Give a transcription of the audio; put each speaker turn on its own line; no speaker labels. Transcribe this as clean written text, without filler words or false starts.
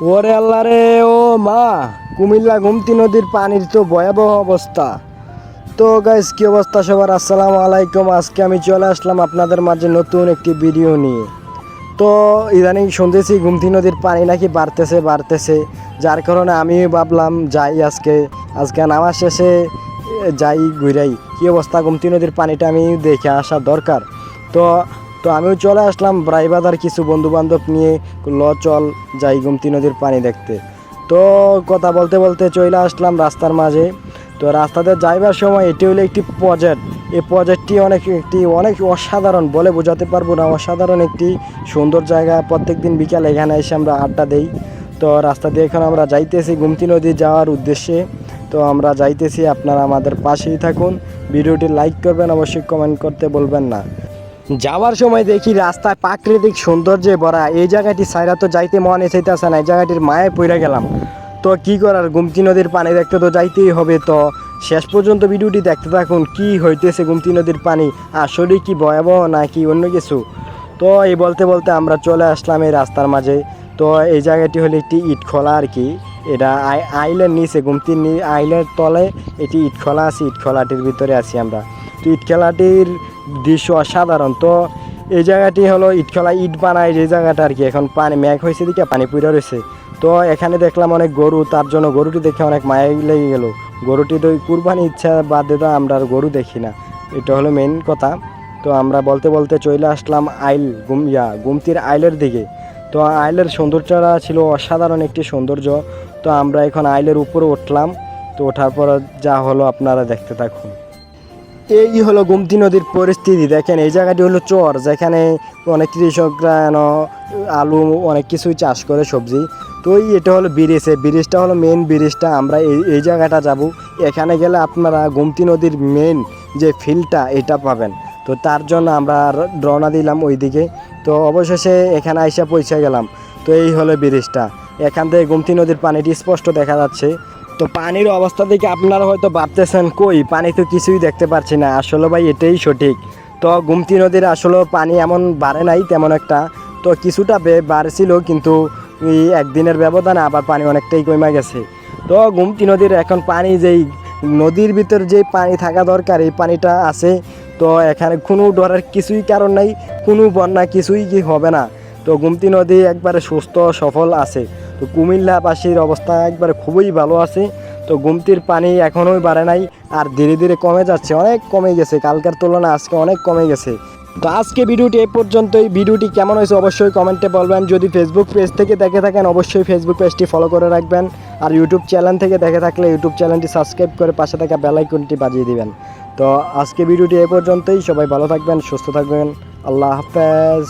ওরে আল্লাহ রে, ও মা! কুমিল্লা গোমতী নদীর পানির তো ভয়াবহ অবস্থা। তো গাইস, কি অবস্থা সবার? আসসালামু আলাইকুম। আজকে আমি চলে আসলাম আপনাদের মাঝে নতুন একটি ভিডিও নিয়ে। তো ইদানিং শুনতেছি গোমতী নদীর পানি নাকি বাড়তেছে, যার কারণে আমি ভাবলাম যাই আজকে নামাজ শেষে যাই ঘুরাই কি অবস্থা গোমতী নদীর পানিটা আমি দেখে আসা দরকার। তো তো আমিও চলে আসলাম ব্রাইবাদার কিছু বন্ধুবান্ধব নিয়ে। চল যাই গোমতী নদীর পানি দেখতে। তো কথা বলতে বলতে চলে আসলাম রাস্তার মাঝে। তো রাস্তাতে যাইবার সময় এটি হলো একটি প্রজেক্ট। এই প্রজেক্টটি অনেক অসাধারণ, বলে বোঝাতে পারবো না। অসাধারণ একটি সুন্দর জায়গা। প্রত্যেক দিন বিকালে এখানে এসে আমরা আড্ডা দেই। তো রাস্তা দিয়ে এখন আমরা যাইতেছি গোমতী নদী যাওয়ার উদ্দেশ্যে। তো আমরা যাইতেছি, আপনারা আমাদের পাশেই থাকুন। ভিডিওটি লাইক করবেন, অবশ্যই কমেন্ট করতে বলবেন না। যাওয়ার সময় দেখি রাস্তায় প্রাকৃতিক সৌন্দর্যে ভরা। এই জায়গাটি সাইরা তো যাইতে মনে চাইতেছে না, এই জায়গাটির মায়ে পড়ে গেলাম। তো কি করার, গোমতী নদীর পানি দেখতে তো যাইতেই হবে। তো শেষ পর্যন্ত ভিডিওটি দেখতে থাকুন, কি হইতেছে গোমতী নদীর পানি, আসলে কি ভয়াবহ নাকি অন্য কিছু। তো এই বলতে বলতে আমরা চলে আসলাম এই রাস্তার মাঝে। তো এই জায়গাটি হলো একটি ইটখোলা আর কি। এটা আইলের নিচে, গোমতীর আইলের তলে এটি ইটখোলা আছে। ইটখোলাটির ভিতরে আছি আমরা। তো ইটখোলাটির দৃশ্য অসাধারণ। তো এই জায়গাটি হলো ইটখোলা, ইট বানায় যে জায়গাটা আর কি। এখন পানি মেঘ হয়েছে দিকে পানি পুড়ে রয়েছে। তো এখানে দেখলাম অনেক গরু, তার জন্য গরুটি দেখে অনেক মায়া লেগে গেল। গরুটি তো কুরবানি ইচ্ছা বাদে তো আমরা আর গরু দেখি না, এটা হলো মেন কথা। তো আমরা বলতে বলতে চলে আসলাম গোমতীর আইলের দিকে। তো আইলের সৌন্দর্যটা ছিল অসাধারণ একটি সৌন্দর্য। তো আমরা এখন আইলের উপরে উঠলাম। তো ওঠার পর যা হলো আপনারা দেখতে থাকুন। এই হলো গোমতী নদীর পরিস্থিতি। দেখেন, এই জায়গাটি হলো চর, যেখানে অনেক কৃষকরা আলু অনেক কিছুই চাষ করে, সবজি। তো এটা হলো ব্রিজ, এই ব্রিজটা হলো মেন ব্রিজটা। আমরা এই জায়গাটা যাব। এখানে গেলে আপনারা গোমতী নদীর মেন যে ফিল্ডটা এটা পাবেন। তো তার জন্য আমরা রওনা দিলাম ওই দিকে। তো অবশেষে এখানে আইসা পৌঁছে গেলাম। তো এই হলো ব্রিজটা, এখান থেকে গোমতী নদীর পানিটি স্পষ্ট দেখা যাচ্ছে। তো পানির অবস্থা দেখে আপনারা হয়তো ভাবতেছেন, কই পানি তো কিছুই দেখতে পাচ্ছি না। আসলে ভাই এটাই সঠিক। তো গোমতী নদীর আসলে পানি এমন বাড়ে নাই তেমন একটা। তো কিছুটা বাড়ছিল, কিন্তু এই একদিনের ব্যবধানে আবার পানি অনেকটাই কমে গেছে। তো গোমতী নদীর এখন পানি যেই নদীর ভিতর যেই পানি থাকা দরকার, এই পানিটা আছে। তো এখানে কোনো ডরের কিছুই কারণ নাই, কোনো বন্যা কিছুই কি হবে না। তো গোমতী নদী একবারে সুস্থ সফল আছে। তো কুমিল্লাবাসীর অবস্থা একবারে খুবই ভালো আছে। তো গোমতীর পানি এখনোই বাড়ে নাই, আর ধীরে ধীরে কমে যাচ্ছে, অনেক কমে গেছে, কালকের তুলনায় আজকে অনেক কমে গেছে। তো আজকে ভিডিওটি এই পর্যন্তই। ভিডিওটি কেমন হয়েছে অবশ্যই কমেন্টে বলবেন। যদি ফেসবুক পেজ থেকে দেখে থাকেন অবশ্যই ফেসবুক পেজটি ফলো করে রাখবেন। আর ইউটিউব চ্যানেল থেকে দেখে থাকলে ইউটিউব চ্যানেলটি সাবস্ক্রাইব করে পাশে থাকা বেল আইকনটি বাজিয়ে দিবেন। তো আজকে ভিডিওটি এই পর্যন্তই। সবাই ভালো থাকবেন, সুস্থ থাকবেন। আল্লাহ হাফেজ।